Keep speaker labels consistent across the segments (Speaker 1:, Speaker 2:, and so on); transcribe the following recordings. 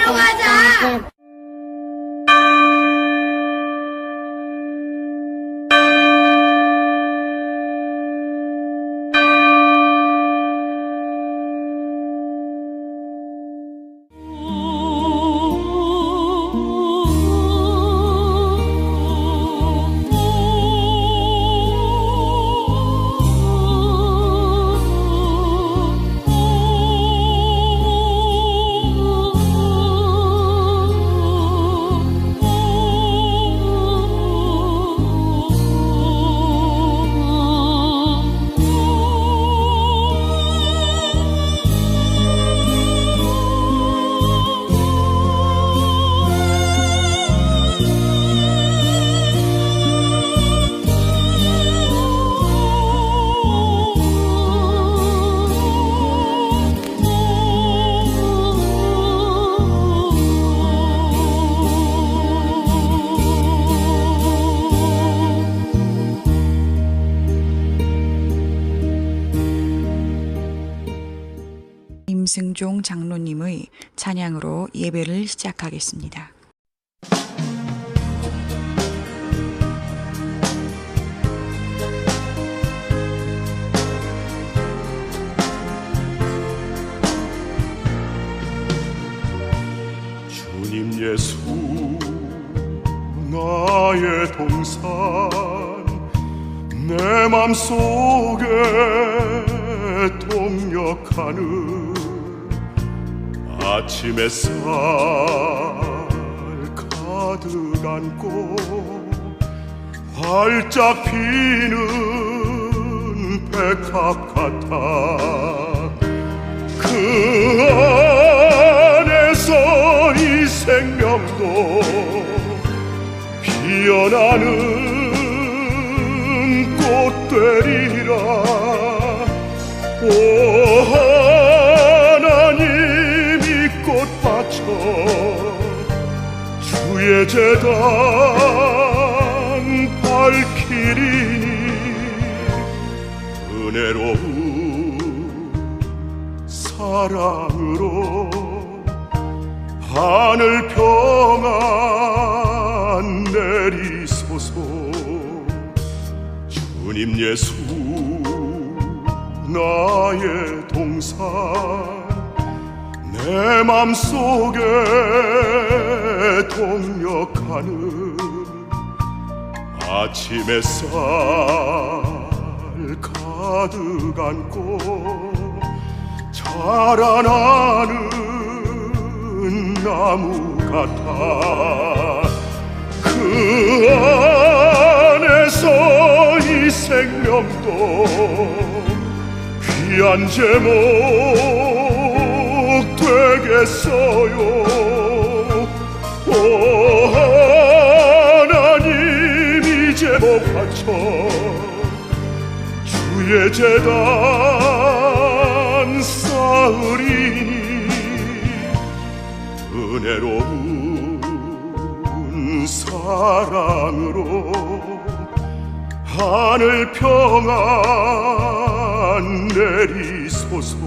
Speaker 1: 구경하자.
Speaker 2: 임승종 장로님의 찬양으로 예배를 시작하겠습니다.
Speaker 3: 주님 예수 나의 동산 내 맘속에 동역하는 아침 햇살 가득 안고 활짝 피는 백합 같아 그 안에서 이 생명도 피어나는 꽃 되리라. 오 하나님 이 꽃밭에 주의 제단 밝히리니 은혜로운 사랑으로 하늘 평안 내리소서. 주님 예수 나의 동산 내 맘속에 동역하는 아침 햇살 가득 안고 자라나는 나무 같아 그 안에서 이 생명도 귀한 제목 되겠어요. 오 하나님 이 제목 바쳐 주의 제단 쌓으리니 은혜로운 사랑으로 하늘 평안 내리소서.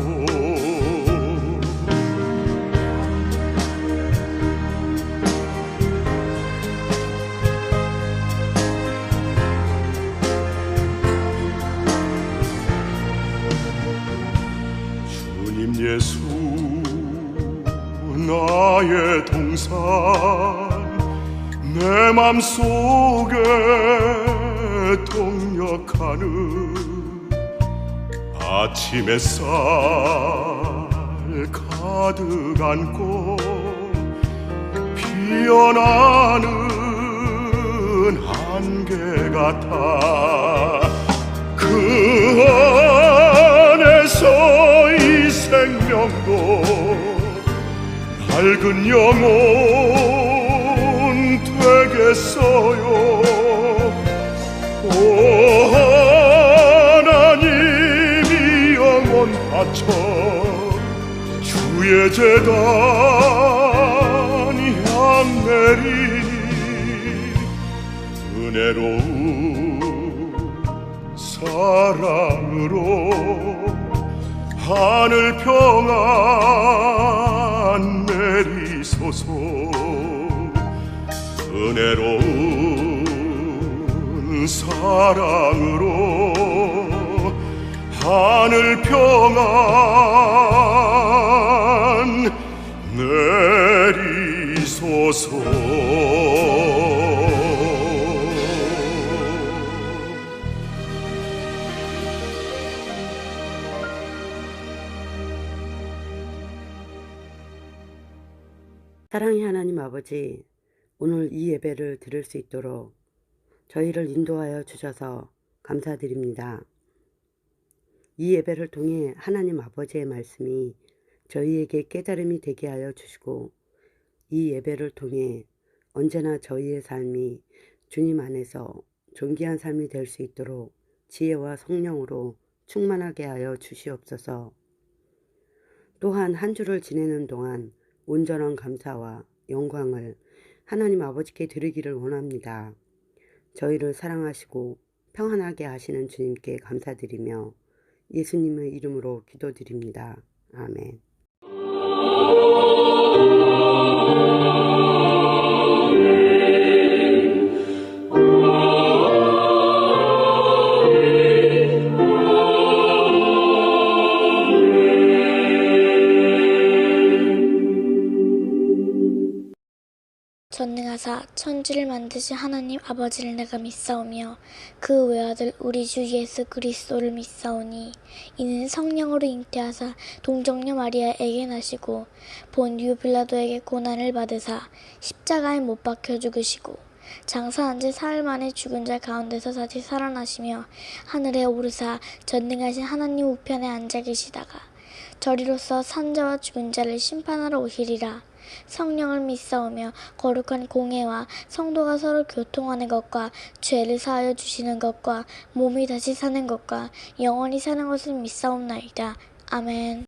Speaker 3: 주님 예수 나의 동산 내 맘속에 동역하는 아침 햇살 가득 안고 피어나는 한계 같아 그 안에서 이 생명도 밝은 영혼 되겠어요. 오 하나님 이 영혼 바쳐 주의 제단 향내리니 은혜로운 사랑으로 하늘 평안 내리소서. 사랑으로 하늘 평안 내리소서.
Speaker 1: 사랑의 하나님 아버지, 오늘 이 예배를 드릴 수 있도록 저희를 인도하여 주셔서 감사드립니다. 이 예배를 통해 하나님 아버지의 말씀이 저희에게 깨달음이 되게 하여 주시고, 이 예배를 통해 언제나 저희의 삶이 주님 안에서 존귀한 삶이 될 수 있도록 지혜와 성령으로 충만하게 하여 주시옵소서. 또한 한 주를 지내는 동안 온전한 감사와 영광을 하나님 아버지께 드리기를 원합니다. 저희를 사랑하시고 평안하게 하시는 주님께 감사드리며 예수님의 이름으로 기도드립니다. 아멘.
Speaker 4: 전능하사 천지를 만드신 하나님 아버지를 내가 믿사오며 그 외아들 우리 주 예수 그리스도를 믿사오니 이는 성령으로 잉태하사 동정녀 마리아에게 나시고 본디오 빌라도에게 고난을 받으사 십자가에 못 박혀 죽으시고 장사한 지 사흘 만에 죽은 자 가운데서 다시 살아나시며 하늘에 오르사 전능하신 하나님 우편에 앉아 계시다가 저리로서 산자와 죽은 자를 심판하러 오시리라. 성령을 믿사오며 거룩한 공회와 성도가 서로 교통하는 것과 죄를 사하여 주시는 것과 몸이 다시 사는 것과 영원히 사는 것을 믿사옵나이다. 아멘.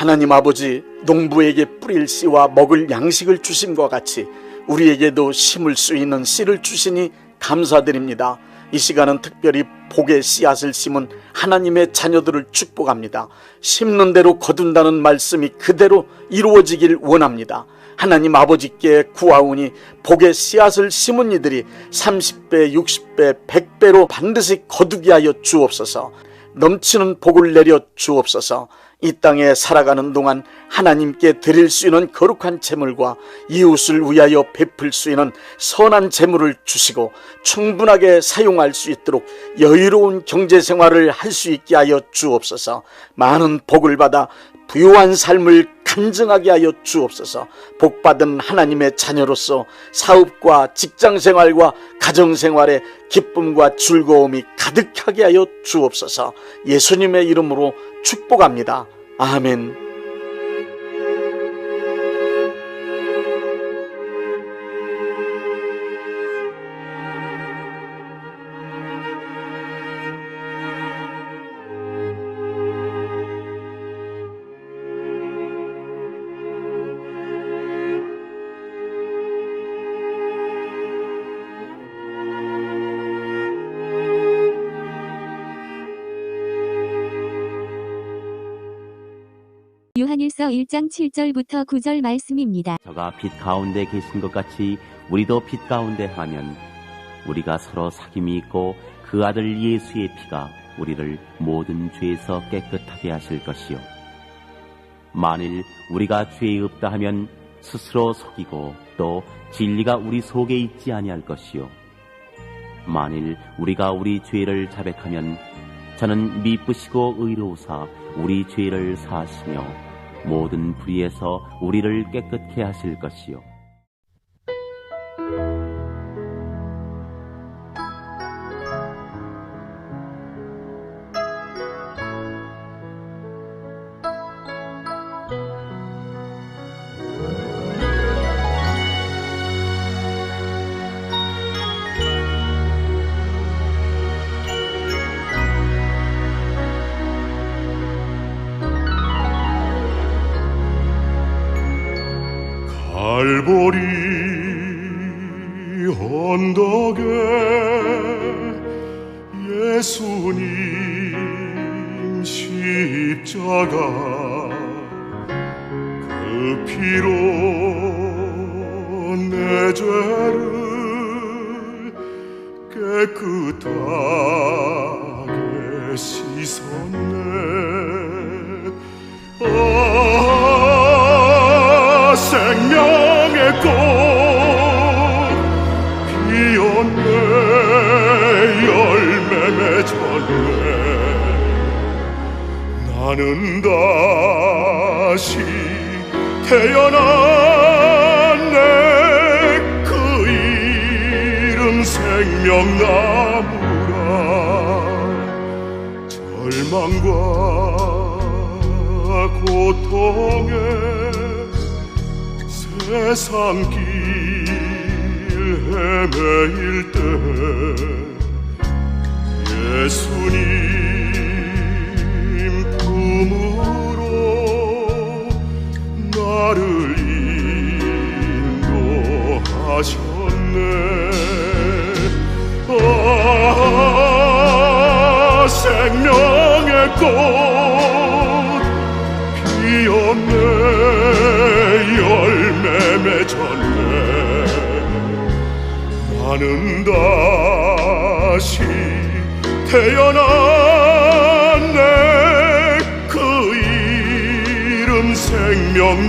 Speaker 5: 하나님 아버지, 농부에게 뿌릴 씨와 먹을 양식을 주심과 같이 우리에게도 심을 수 있는 씨를 주시니 감사드립니다. 이 시간은 특별히 복의 씨앗을 심은 하나님의 자녀들을 축복합니다. 심는 대로 거둔다는 말씀이 그대로 이루어지길 원합니다. 하나님 아버지께 구하오니 복의 씨앗을 심은 이들이 30배, 60배, 100배로 반드시 거두게 하여 주옵소서. 넘치는 복을 내려 주옵소서. 이 땅에 살아가는 동안 하나님께 드릴 수 있는 거룩한 재물과 이웃을 위하여 베풀 수 있는 선한 재물을 주시고 충분하게 사용할 수 있도록 여유로운 경제생활을 할 수 있게 하여 주옵소서. 많은 복을 받아 부유한 삶을 간증하게 하여 주옵소서. 복받은 하나님의 자녀로서 사업과 직장생활과 가정생활에 기쁨과 즐거움이 가득하게 하여 주옵소서. 예수님의 이름으로 축복합니다. 아멘.
Speaker 6: 요한일서 1장 7절부터 9절 말씀입니다.
Speaker 7: 저가 빛 가운데 계신 것 같이 우리도 빛 가운데 하면 우리가 서로 사귐이 있고 그 아들 예수의 피가 우리를 모든 죄에서 깨끗하게 하실 것이요. 만일 우리가 죄에 없다 하면 스스로 속이고 또 진리가 우리 속에 있지 아니할 것이요. 만일 우리가 우리 죄를 자백하면 저는 미쁘시고 의로우사 우리 죄를 사하시며 모든 불의에서 우리를 깨끗게 하실 것이요.
Speaker 3: 갈보리 언덕에 예수님 십자가 그 피로 내 죄를 깨끗하게 씻었네. 생명의 꽃 피었네. 열매 맺었네. 나는 다시 태어났네. 그 이름 생명나무라. 절망과 고통에 세상 길 헤매일 때 예수님 품으로 나를 인도하셨네. 생명의 꽃 피었네. 열매 맺었네. 나는 다시 태어났네. 그 이름 생명나무라.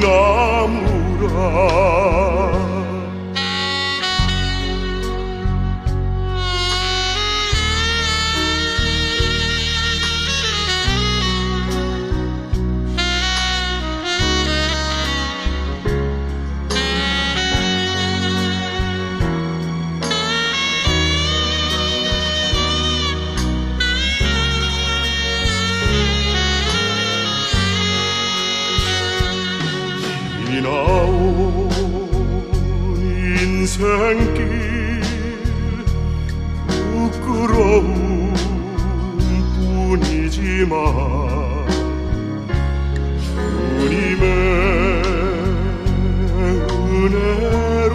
Speaker 3: 인생길 부끄러움 뿐이지만 주님의 은혜로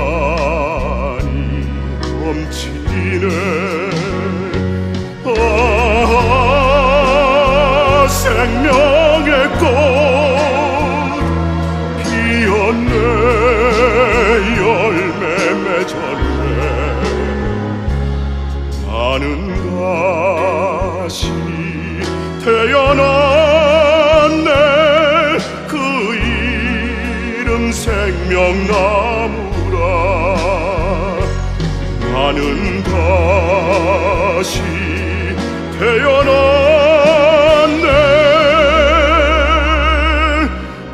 Speaker 3: 감사만이 넘치네. 생명의 꽃 피었네. 열매 맺었네. 나는 다시 태어났네. 그 이름 생명나무라. 나는 다시 태어났네.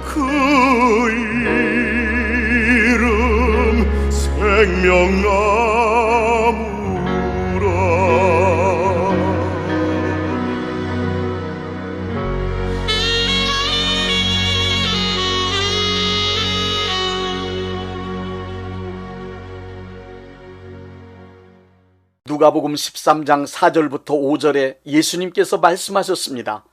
Speaker 3: 그 이름 생명나무라.
Speaker 5: 누가복음 13장 4절부터 5절에 예수님께서 말씀하셨습니다.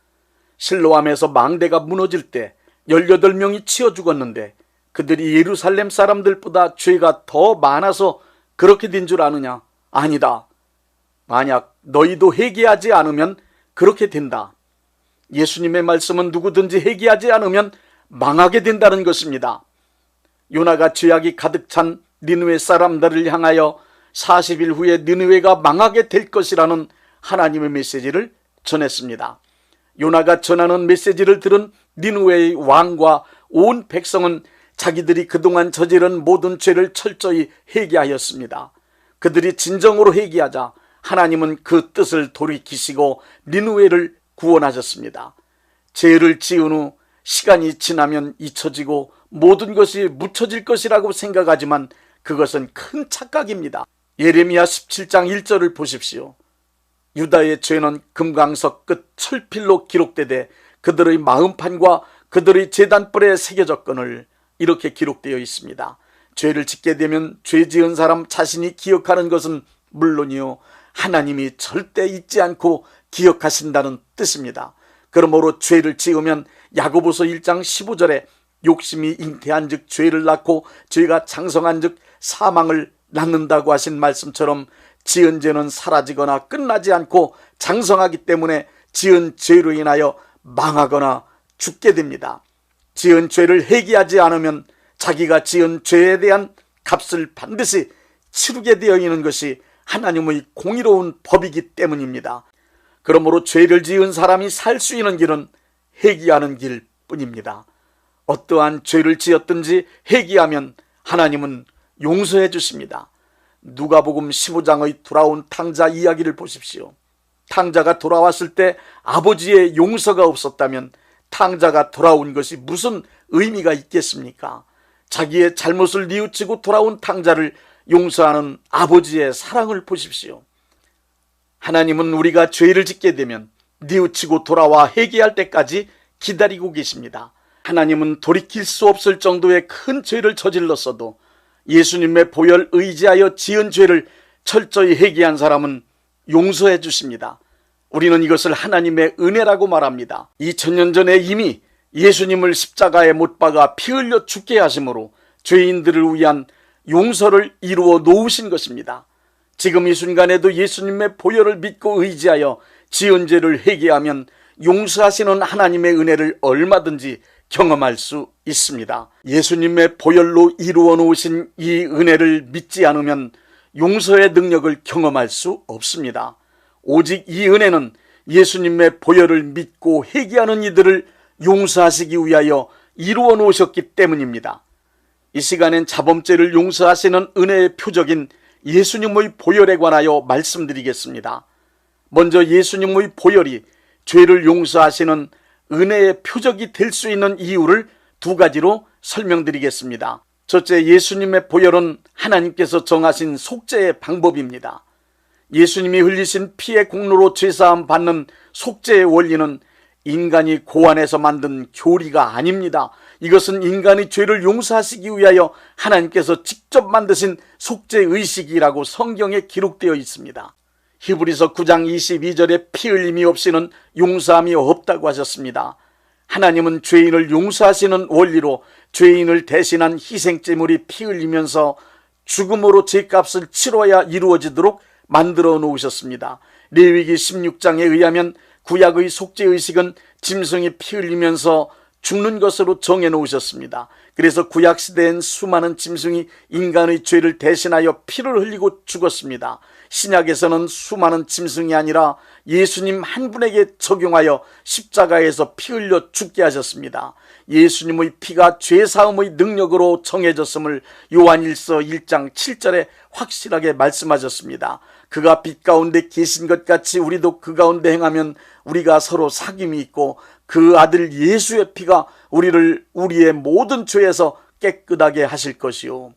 Speaker 5: 실로암에서 망대가 무너질 때 18명이 치어 죽었는데 그들이 예루살렘 사람들보다 죄가 더 많아서 그렇게 된 줄 아느냐? 아니다. 만약 너희도 회개하지 않으면 그렇게 된다. 예수님의 말씀은 누구든지 회개하지 않으면 망하게 된다는 것입니다. 요나가 죄악이 가득 찬 니느웨 사람들을 향하여 40일 후에 니느웨가 망하게 될 것이라는 하나님의 메시지를 전했습니다. 요나가 전하는 메시지를 들은 니느웨의 왕과 온 백성은 자기들이 그동안 저지른 모든 죄를 철저히 회개하였습니다. 그들이 진정으로 회개하자 하나님은 그 뜻을 돌이키시고 니느웨를 구원하셨습니다. 죄를 지은 후 시간이 지나면 잊혀지고 모든 것이 묻혀질 것이라고 생각하지만 그것은 큰 착각입니다. 예레미야 17장 1절을 보십시오. 유다의 죄는 금강석 끝 철필로 기록되되 그들의 마음판과 그들의 제단불에 새겨졌거늘 이렇게 기록되어 있습니다. 죄를 짓게 되면 죄 지은 사람 자신이 기억하는 것은 물론이요 하나님이 절대 잊지 않고 기억하신다는 뜻입니다. 그러므로 죄를 지으면 야고보서 1장 15절에 욕심이 잉태한 즉 죄를 낳고 죄가 장성한 즉 사망을 낳는다고 하신 말씀처럼 지은 죄는 사라지거나 끝나지 않고 장성하기 때문에 지은 죄로 인하여 망하거나 죽게 됩니다. 지은 죄를 회개하지 않으면 자기가 지은 죄에 대한 값을 반드시 치르게 되어 있는 것이 하나님의 공의로운 법이기 때문입니다. 그러므로 죄를 지은 사람이 살 수 있는 길은 회개하는 길뿐입니다. 어떠한 죄를 지었든지 회개하면 하나님은 용서해 주십니다. 누가복음 15장의 돌아온 탕자 이야기를 보십시오. 탕자가 돌아왔을 때 아버지의 용서가 없었다면 탕자가 돌아온 것이 무슨 의미가 있겠습니까? 자기의 잘못을 뉘우치고 돌아온 탕자를 용서하는 아버지의 사랑을 보십시오. 하나님은 우리가 죄를 짓게 되면 뉘우치고 돌아와 회개할 때까지 기다리고 계십니다. 하나님은 돌이킬 수 없을 정도의 큰 죄를 저질렀어도 예수님의 보혈 의지하여 지은 죄를 철저히 회개한 사람은 용서해 주십니다. 우리는 이것을 하나님의 은혜라고 말합니다. 2000년 전에 이미 예수님을 십자가에 못 박아 피 흘려 죽게 하심으로 죄인들을 위한 용서를 이루어 놓으신 것입니다. 지금 이 순간에도 예수님의 보혈을 믿고 의지하여 지은 죄를 회개하면 용서하시는 하나님의 은혜를 얼마든지 경험할 수 있습니다. 예수님의 보혈로 이루어 놓으신 이 은혜를 믿지 않으면 용서의 능력을 경험할 수 없습니다. 오직 이 은혜는 예수님의 보혈을 믿고 회개하는 이들을 용서하시기 위하여 이루어 놓으셨기 때문입니다. 이 시간엔 자범죄를 용서하시는 은혜의 표적인 예수님의 보혈에 관하여 말씀드리겠습니다. 먼저 예수님의 보혈이 죄를 용서하시는 은혜의 표적이 될 수 있는 이유를 두 가지로 설명드리겠습니다. 첫째, 예수님의 보혈은 하나님께서 정하신 속죄의 방법입니다. 예수님이 흘리신 피의 공로로 죄사함 받는 속죄의 원리는 인간이 고안해서 만든 교리가 아닙니다. 이것은 인간의 죄를 용서하시기 위하여 하나님께서 직접 만드신 속죄의식이라고 성경에 기록되어 있습니다. 히브리서 9장 22절에 피 흘림이 없이는 용서함이 없다고 하셨습니다. 하나님은 죄인을 용서하시는 원리로 죄인을 대신한 희생제물이 피 흘리면서 죽음으로 죄값을 치러야 이루어지도록 만들어 놓으셨습니다. 레위기 16장에 의하면 구약의 속죄의식은 짐승이 피 흘리면서 죽는 것으로 정해 놓으셨습니다. 그래서 구약시대엔 수많은 짐승이 인간의 죄를 대신하여 피를 흘리고 죽었습니다. 신약에서는 수많은 짐승이 아니라 예수님 한 분에게 적용하여 십자가에서 피 흘려 죽게 하셨습니다. 예수님의 피가 죄사함의 능력으로 정해졌음을 요한일서 1장 7절에 확실하게 말씀하셨습니다. 그가 빛 가운데 계신 것 같이 우리도 그 가운데 행하면 우리가 서로 사귐이 있고 그 아들 예수의 피가 우리를 우리의 모든 죄에서 깨끗하게 하실 것이요.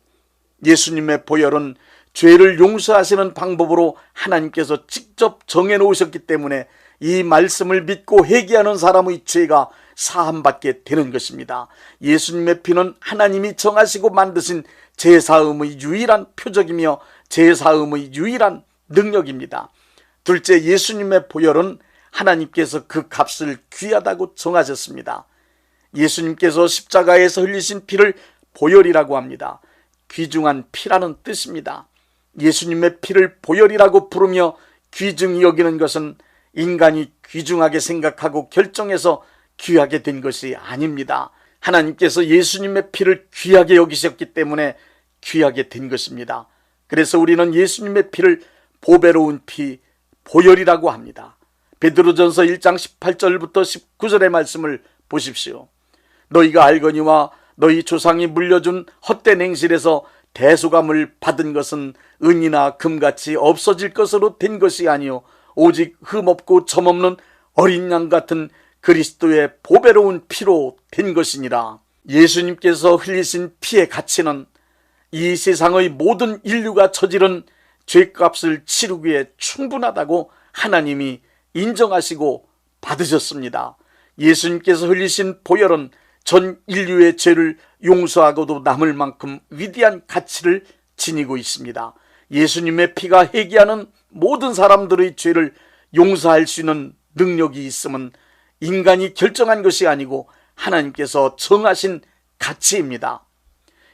Speaker 5: 예수님의 보혈은 죄를 용서하시는 방법으로 하나님께서 직접 정해놓으셨기 때문에 이 말씀을 믿고 회개하는 사람의 죄가 사함받게 되는 것입니다. 예수님의 피는 하나님이 정하시고 만드신 제사함의 유일한 표적이며 제사함의 유일한 능력입니다. 둘째, 예수님의 보혈은 하나님께서 그 값을 귀하다고 정하셨습니다. 예수님께서 십자가에서 흘리신 피를 보혈이라고 합니다. 귀중한 피라는 뜻입니다. 예수님의 피를 보혈이라고 부르며 귀중히 여기는 것은 인간이 귀중하게 생각하고 결정해서 귀하게 된 것이 아닙니다. 하나님께서 예수님의 피를 귀하게 여기셨기 때문에 귀하게 된 것입니다. 그래서 우리는 예수님의 피를 보배로운 피, 보혈이라고 합니다. 베드로전서 1장 18절부터 19절의 말씀을 보십시오. 너희가 알거니와 너희 조상이 물려준 헛된 행실에서 대속함을 받은 것은 은이나 금같이 없어질 것으로 된 것이 아니요 오직 흠없고 점없는 어린 양 같은 그리스도의 보배로운 피로 된 것이니라. 예수님께서 흘리신 피의 가치는 이 세상의 모든 인류가 저지른 죄값을 치르기에 충분하다고 하나님이 인정하시고 받으셨습니다. 예수님께서 흘리신 보혈은 전 인류의 죄를 용서하고도 남을 만큼 위대한 가치를 지니고 있습니다. 예수님의 피가 회개하는 모든 사람들의 죄를 용서할 수 있는 능력이 있음은 인간이 결정한 것이 아니고 하나님께서 정하신 가치입니다.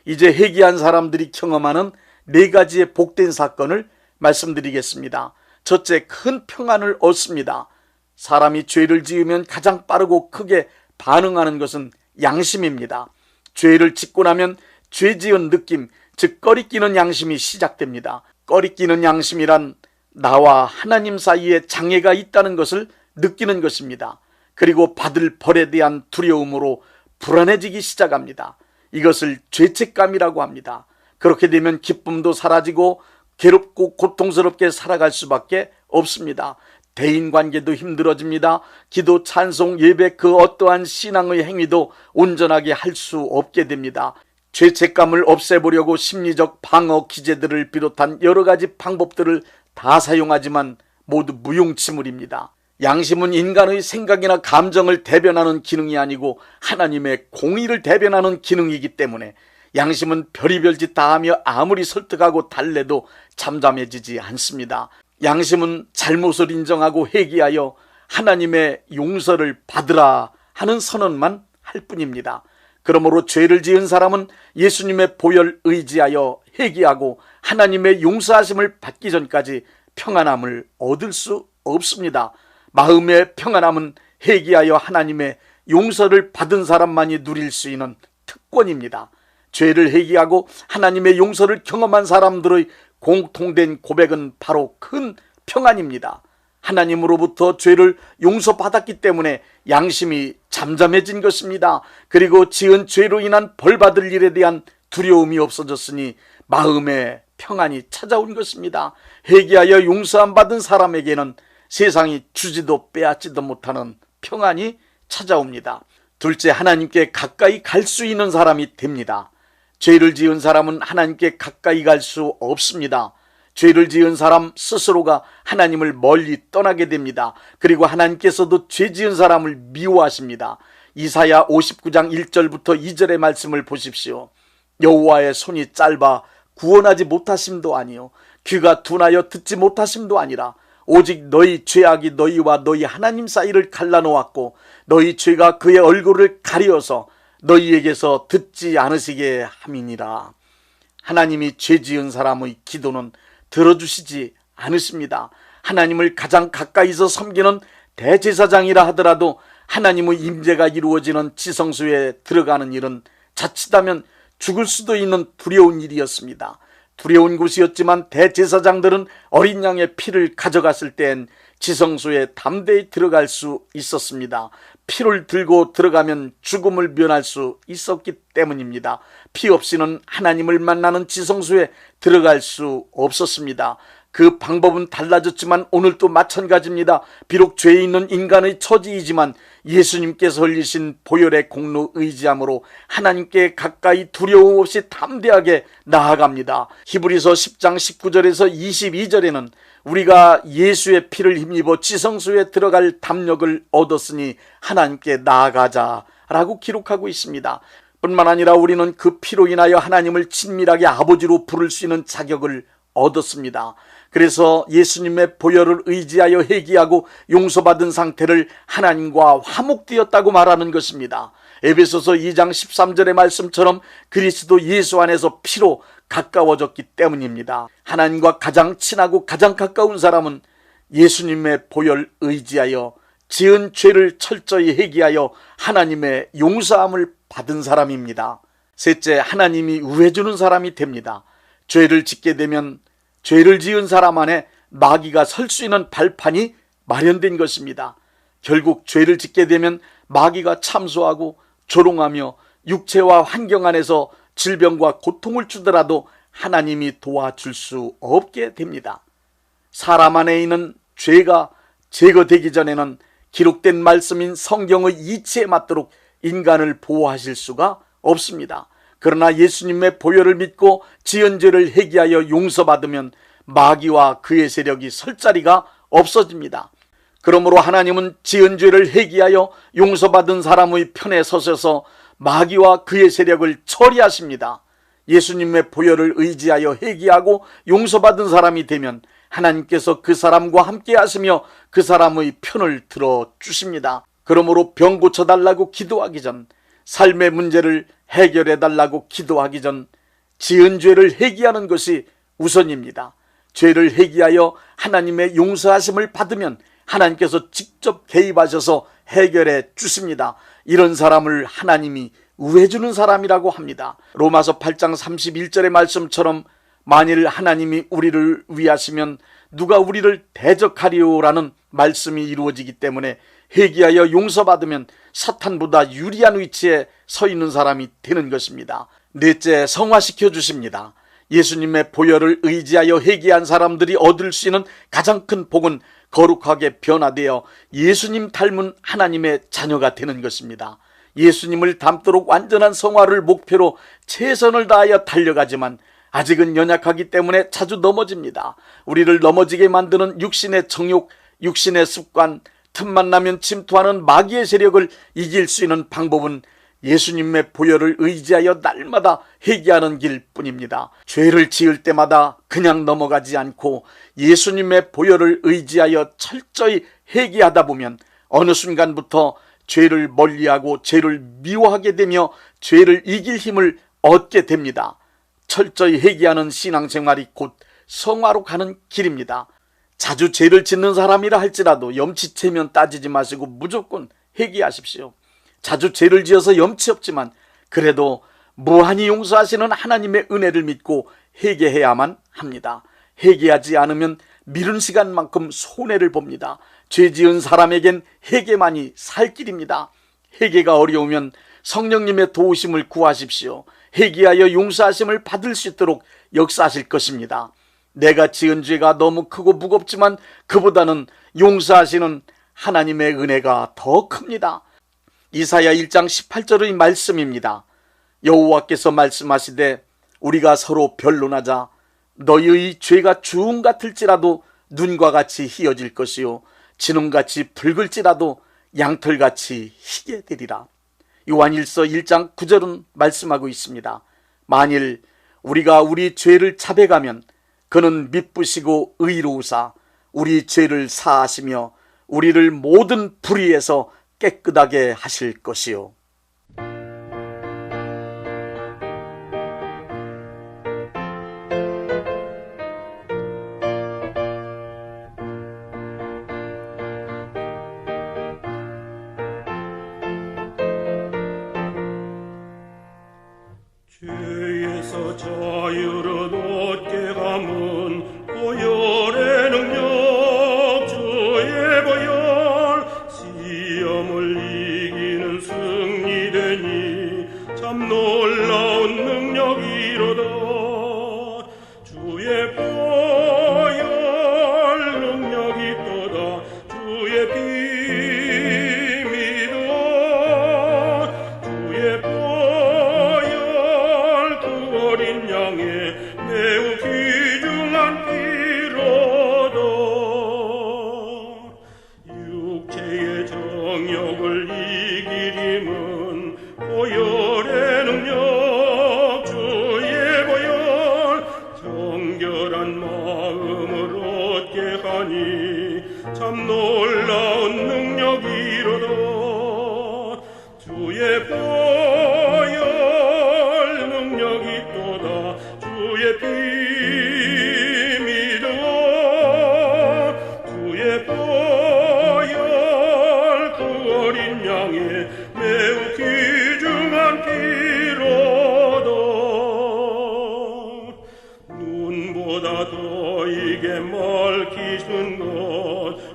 Speaker 5: 이제 회개한 사람들이 경험하는 4가지의 복된 사건을 말씀드리겠습니다. 첫째, 큰 평안을 얻습니다. 사람이 죄를 지으면 가장 빠르고 크게 반응하는 것은 양심입니다. 죄를 짓고 나면 죄 지은 느낌, 즉 꺼리끼는 양심이 시작됩니다. 꺼리끼는 양심이란 나와 하나님 사이에 장애가 있다는 것을 느끼는 것입니다. 그리고 받을 벌에 대한 두려움으로 불안해지기 시작합니다. 이것을 죄책감이라고 합니다. 그렇게 되면 기쁨도 사라지고 괴롭고 고통스럽게 살아갈 수밖에 없습니다. 대인관계도 힘들어집니다. 기도, 찬송, 예배 그 어떠한 신앙의 행위도 온전하게 할 수 없게 됩니다. 죄책감을 없애보려고 심리적 방어 기제들을 비롯한 여러 가지 방법들을 다 사용하지만 모두 무용지물입니다. 양심은 인간의 생각이나 감정을 대변하는 기능이 아니고 하나님의 공의를 대변하는 기능이기 때문에 양심은 별의별 짓 다 하며 아무리 설득하고 달래도 잠잠해지지 않습니다. 양심은 잘못을 인정하고 회개하여 하나님의 용서를 받으라 하는 선언만 할 뿐입니다. 그러므로 죄를 지은 사람은 예수님의 보혈 의지하여 회개하고 하나님의 용서하심을 받기 전까지 평안함을 얻을 수 없습니다. 마음의 평안함은 회개하여 하나님의 용서를 받은 사람만이 누릴 수 있는 특권입니다. 죄를 회개하고 하나님의 용서를 경험한 사람들의 공통된 고백은 바로 큰 평안입니다. 하나님으로부터 죄를 용서받았기 때문에 양심이 잠잠해진 것입니다. 그리고 지은 죄로 인한 벌받을 일에 대한 두려움이 없어졌으니 마음의 평안이 찾아온 것입니다. 회개하여 용서함 받은 사람에게는 세상이 주지도 빼앗지도 못하는 평안이 찾아옵니다. 둘째, 하나님께 가까이 갈 수 있는 사람이 됩니다. 죄를 지은 사람은 하나님께 가까이 갈 수 없습니다. 죄를 지은 사람 스스로가 하나님을 멀리 떠나게 됩니다. 그리고 하나님께서도 죄 지은 사람을 미워하십니다. 이사야 59장 1절부터 2절의 말씀을 보십시오. 여호와의 손이 짧아 구원하지 못하심도 아니요 귀가 둔하여 듣지 못하심도 아니라 오직 너희 죄악이 너희와 너희 하나님 사이를 갈라놓았고 너희 죄가 그의 얼굴을 가리어서 너희에게서 듣지 않으시게 함이니라. 하나님이 죄 지은 사람의 기도는 들어주시지 않으십니다. 하나님을 가장 가까이서 섬기는 대제사장이라 하더라도 하나님의 임재가 이루어지는 지성소에 들어가는 일은 자칫하면 죽을 수도 있는 두려운 일이었습니다. 두려운 곳이었지만 대제사장들은 어린 양의 피를 가져갔을 땐 지성소에 담대히 들어갈 수 있었습니다. 피를 들고 들어가면 죽음을 면할 수 있었기 때문입니다. 피 없이는 하나님을 만나는 지성소에 들어갈 수 없었습니다. 그 방법은 달라졌지만 오늘도 마찬가지입니다. 비록 죄에 있는 인간의 처지이지만 예수님께서 흘리신 보혈의 공로 의지함으로 하나님께 가까이 두려움 없이 담대하게 나아갑니다. 히브리서 10장 19절에서 22절에는 우리가 예수의 피를 힘입어 지성소에 들어갈 담력을 얻었으니 하나님께 나아가자 라고 기록하고 있습니다. 뿐만 아니라 우리는 그 피로 인하여 하나님을 친밀하게 아버지로 부를 수 있는 자격을 얻었습니다. 그래서 예수님의 보혈을 의지하여 회개하고 용서받은 상태를 하나님과 화목되었다고 말하는 것입니다. 에베소서 2장 13절의 말씀처럼 그리스도 예수 안에서 피로 가까워졌기 때문입니다. 하나님과 가장 친하고 가장 가까운 사람은 예수님의 보혈 의지하여 지은 죄를 철저히 회개하여 하나님의 용서함을 받은 사람입니다. 셋째, 하나님이 우회주는 사람이 됩니다. 죄를 짓게 되면 죄를 지은 사람 안에 마귀가 설 수 있는 발판이 마련된 것입니다. 결국 죄를 짓게 되면 마귀가 참소하고 조롱하며 육체와 환경 안에서 질병과 고통을 주더라도 하나님이 도와줄 수 없게 됩니다. 사람 안에 있는 죄가 제거되기 전에는 기록된 말씀인 성경의 이치에 맞도록 인간을 보호하실 수가 없습니다. 그러나 예수님의 보혈을 믿고 지은 죄를 회개하여 용서받으면 마귀와 그의 세력이 설 자리가 없어집니다. 그러므로 하나님은 지은 죄를 회개하여 용서받은 사람의 편에 서셔서 마귀와 그의 세력을 처리하십니다. 예수님의 보혈을 의지하여 회개하고 용서받은 사람이 되면 하나님께서 그 사람과 함께 하시며 그 사람의 편을 들어주십니다. 그러므로 병 고쳐달라고 기도하기 전, 삶의 문제를 해결해달라고 기도하기 전 지은 죄를 회개하는 것이 우선입니다. 죄를 회개하여 하나님의 용서하심을 받으면 하나님께서 직접 개입하셔서 해결해 주십니다. 이런 사람을 하나님이 우회주는 사람이라고 합니다. 로마서 8장 31절의 말씀처럼 만일 하나님이 우리를 위하시면 누가 우리를 대적하리오라는 말씀이 이루어지기 때문에 회개하여 용서받으면 사탄보다 유리한 위치에 서 있는 사람이 되는 것입니다. 넷째, 성화시켜 주십니다. 예수님의 보혈을 의지하여 회개한 사람들이 얻을 수 있는 가장 큰 복은 거룩하게 변화되어 예수님 닮은 하나님의 자녀가 되는 것입니다. 예수님을 닮도록 완전한 성화를 목표로 최선을 다하여 달려가지만 아직은 연약하기 때문에 자주 넘어집니다. 우리를 넘어지게 만드는 육신의 정욕, 육신의 습관, 틈만 나면 침투하는 마귀의 세력을 이길 수 있는 방법은 예수님의 보혈을 의지하여 날마다 회개하는 길뿐입니다. 죄를 지을 때마다 그냥 넘어가지 않고 예수님의 보혈을 의지하여 철저히 회개하다 보면 어느 순간부터 죄를 멀리하고 죄를 미워하게 되며 죄를 이길 힘을 얻게 됩니다. 철저히 회개하는 신앙생활이 곧 성화로 가는 길입니다. 자주 죄를 짓는 사람이라 할지라도 염치체면 따지지 마시고 무조건 회개하십시오. 자주 죄를 지어서 염치 없지만 그래도 무한히 용서하시는 하나님의 은혜를 믿고 회개해야만 합니다. 회개하지 않으면 미룬 시간만큼 손해를 봅니다. 죄 지은 사람에겐 회개만이 살 길입니다. 회개가 어려우면 성령님의 도우심을 구하십시오. 회개하여 용서하심을 받을 수 있도록 역사하실 것입니다. 내가 지은 죄가 너무 크고 무겁지만 그보다는 용서하시는 하나님의 은혜가 더 큽니다. 이사야 1장 18절의 말씀입니다. 여호와께서 말씀하시되 우리가 서로 변론하자. 너희의 죄가 주홍 같을지라도 눈과 같이 희어질 것이요 진홍같이 붉을지라도 양털같이 희게 되리라. 요한일서 1장 9절은 말씀하고 있습니다. 만일 우리가 우리 죄를 자백하면 그는 미쁘시고 의로우사 우리 죄를 사하시며 우리를 모든 불의에서 깨끗하게 하실 것이요.
Speaker 3: 죄에서 자유를 얻게 함은 보혈의 능력 주의 보혈 시험을 이기는 승리되니 참 놀라운 능력이로다. 주의 보혈 능력이 또다. 주의 비밀도 주의 보혈 그 어린 양의 매우 귀중한 피로다. 육체의 정욕을 이길 힘은 보혈의 능력 주의 보혈 정결한 마음을 얻게 하니 참 놀라운 능력이로다. 주의 보혈 능력이 또다. 주의 비밀도 주의 보혈 그 어린 양의 매우 귀중한 피로다. 눈보다 더 이게 밝히신 것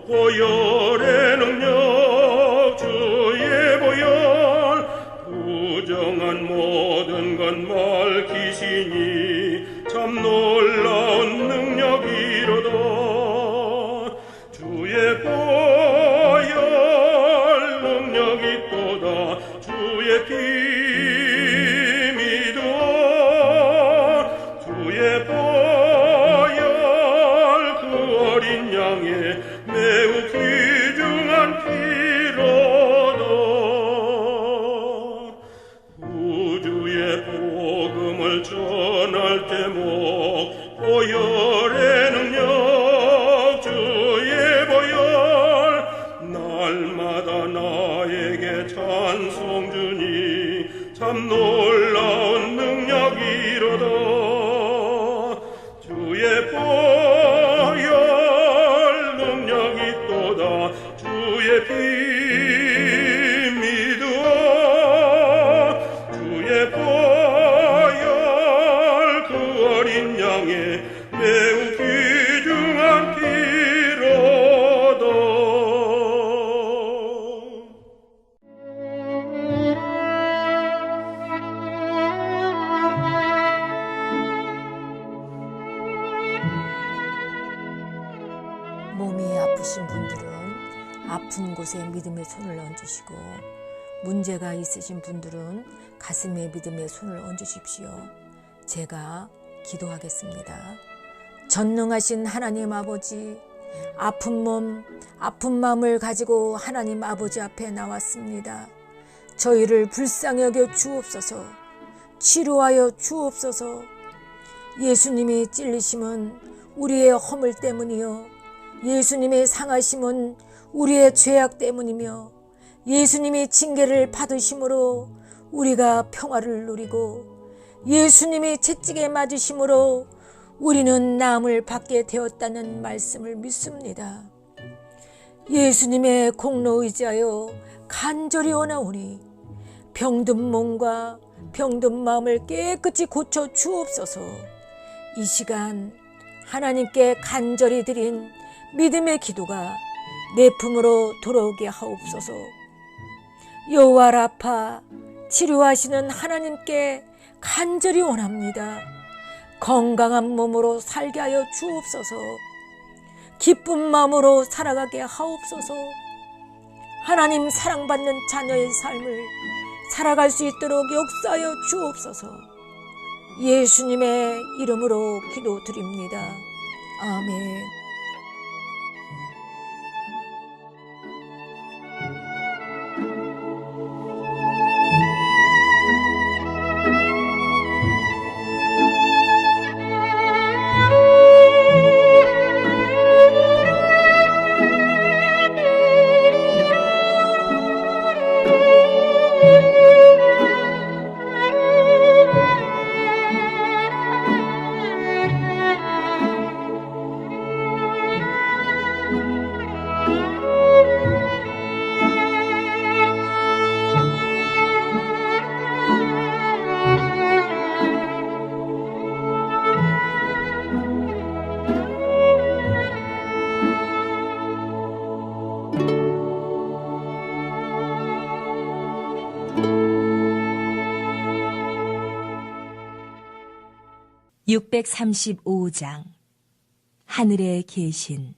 Speaker 3: 보혈의 능력 주의 보혈 부정한 모든 것 밝히시니 참 놀라운 능력이로다. 주의 보혈 능력이 또다. 주의 비밀도 주의 보혈 그 어린 양의 매우 귀중한 피로다. 우주의 복음을 전할 때목 보혈의 능력 주의 보혈 날마다 나에게 찬송 주니 참 놀라운 능력이로다. 주의 보혈 능력이 또다. 주의 비밀도 주의 보혈 그 어린 양의 매우 귀중한 피로다.
Speaker 8: 몸이 아프신 분들은 아픈 곳에 믿음의 손을 얹으시고 문제가 있으신 분들은 가슴에 믿음의 손을 얹으십시오. 제가 기도하겠습니다. 전능하신 하나님 아버지, 아픈 몸, 아픈 마음을 가지고 하나님 아버지 앞에 나왔습니다. 저희를 불쌍히 여겨 주옵소서. 치료하여 주옵소서. 예수님이 찔리심은 우리의 허물 때문이요 예수님의 상하심은 우리의 죄악 때문이며 예수님이 징계를 받으심으로 우리가 평화를 누리고 예수님이 채찍에 맞으심으로 우리는 나음을 받게 되었다는 말씀을 믿습니다. 예수님의 공로 의지하여 간절히 원하오니 병든 몸과 병든 마음을 깨끗이 고쳐 주옵소서. 이 시간 하나님께 간절히 드린 믿음의 기도가 내 품으로 돌아오게 하옵소서. 여호와 라파 치료하시는 하나님께 간절히 원합니다. 건강한 몸으로 살게 하여 주옵소서. 기쁜 마음으로 살아가게 하옵소서. 하나님 사랑받는 자녀의 삶을 살아갈 수 있도록 역사하여 주옵소서. 예수님의 이름으로 기도드립니다. 아멘.
Speaker 9: 635장 하늘에 계신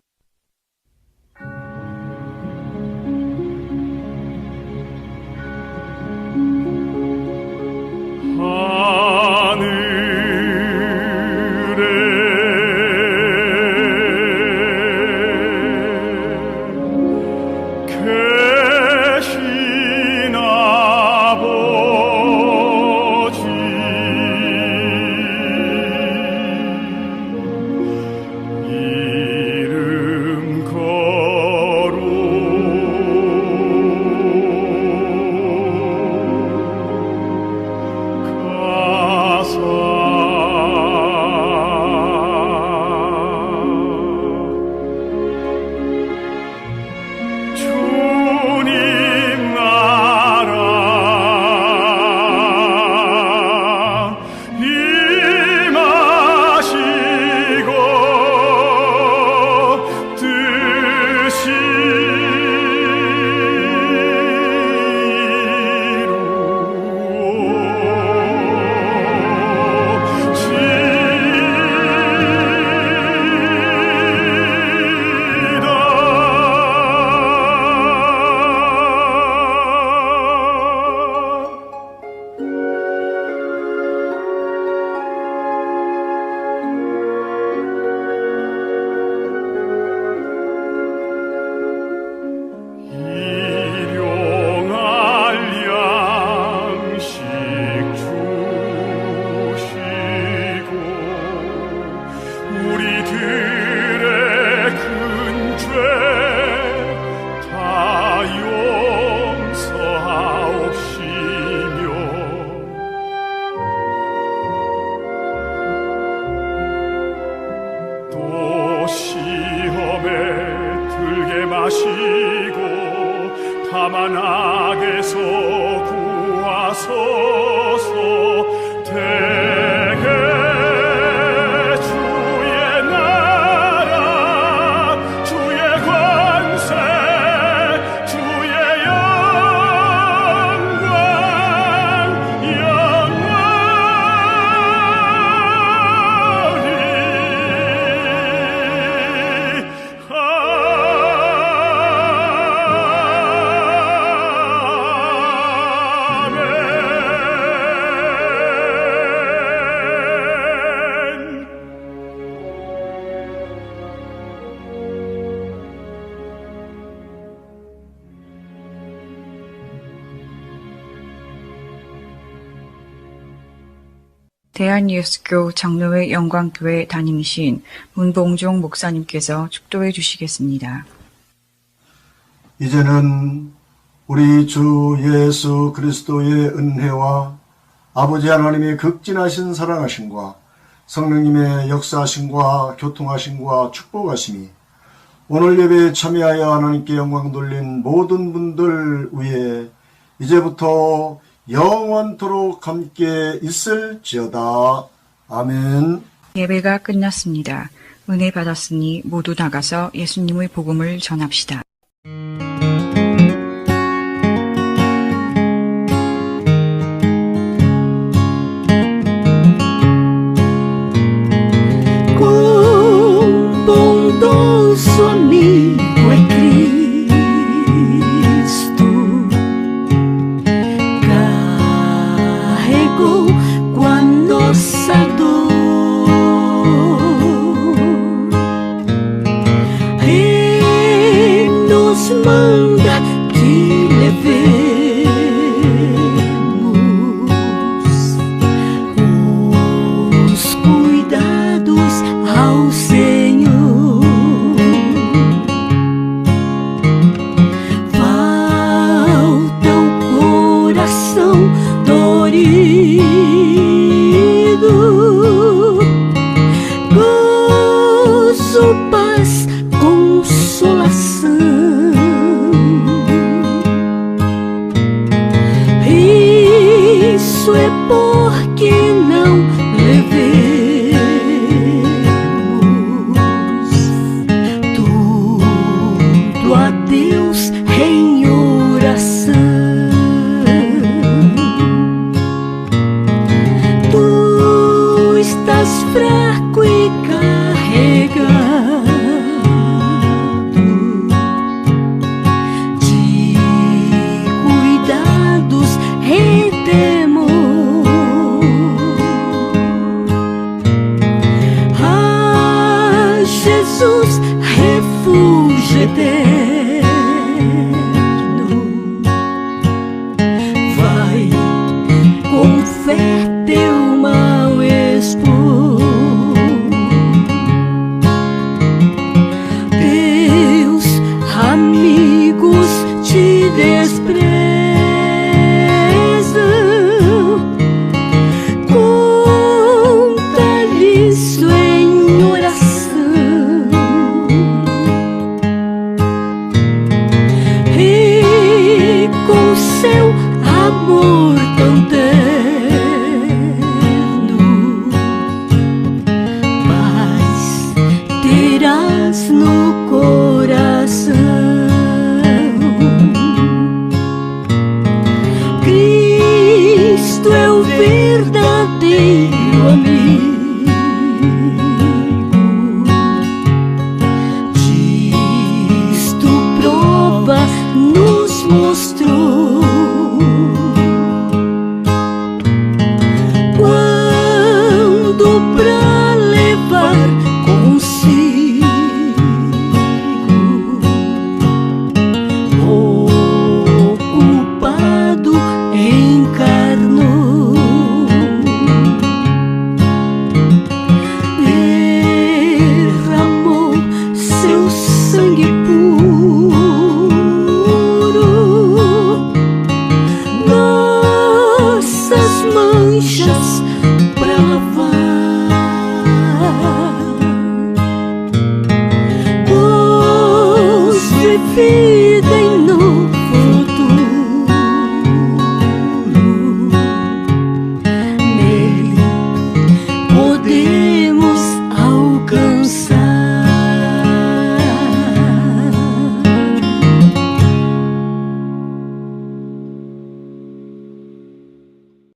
Speaker 3: 다만 악에서 구하소서. 대개 주의 나라 주의 권세 주의 영광
Speaker 2: 대한예수교 장로회 영광교회 담임이신 문봉종 목사님께서 축도해 주시겠습니다.
Speaker 10: 이제는 우리 주 예수 그리스도의 은혜와 아버지 하나님의 극진하신 사랑하심과 성령님의 역사하심과 교통하심과 축복하심이 오늘 예배에 참여하여 하나님께 영광 돌린 모든 분들 위에 이제부터 영원토록 함께 있을지어다. 아멘.
Speaker 2: 예배가 끝났습니다. 은혜 받았으니 모두 나가서 예수님의 복음을 전합시다.
Speaker 11: Bondoso amigo é Cristo, carregou com a nossa dor e nos manda que levemos os cuidados ao Senhor. Falta o coração dorido, gozo, paz, consolação. eterno. Vai com fé teu mal expor. Teus amigos te desprezam. Conta-lhe isso em oração. E com seu amor tão terno, paz terás no coração. Cristo é o verdadeiro amigo. Disto prova nos mostrou. Quando pra levar consigo o culpado encarnou, derramou seu sangue puro, nossas manchas pra lavar. Pôs vida em nós.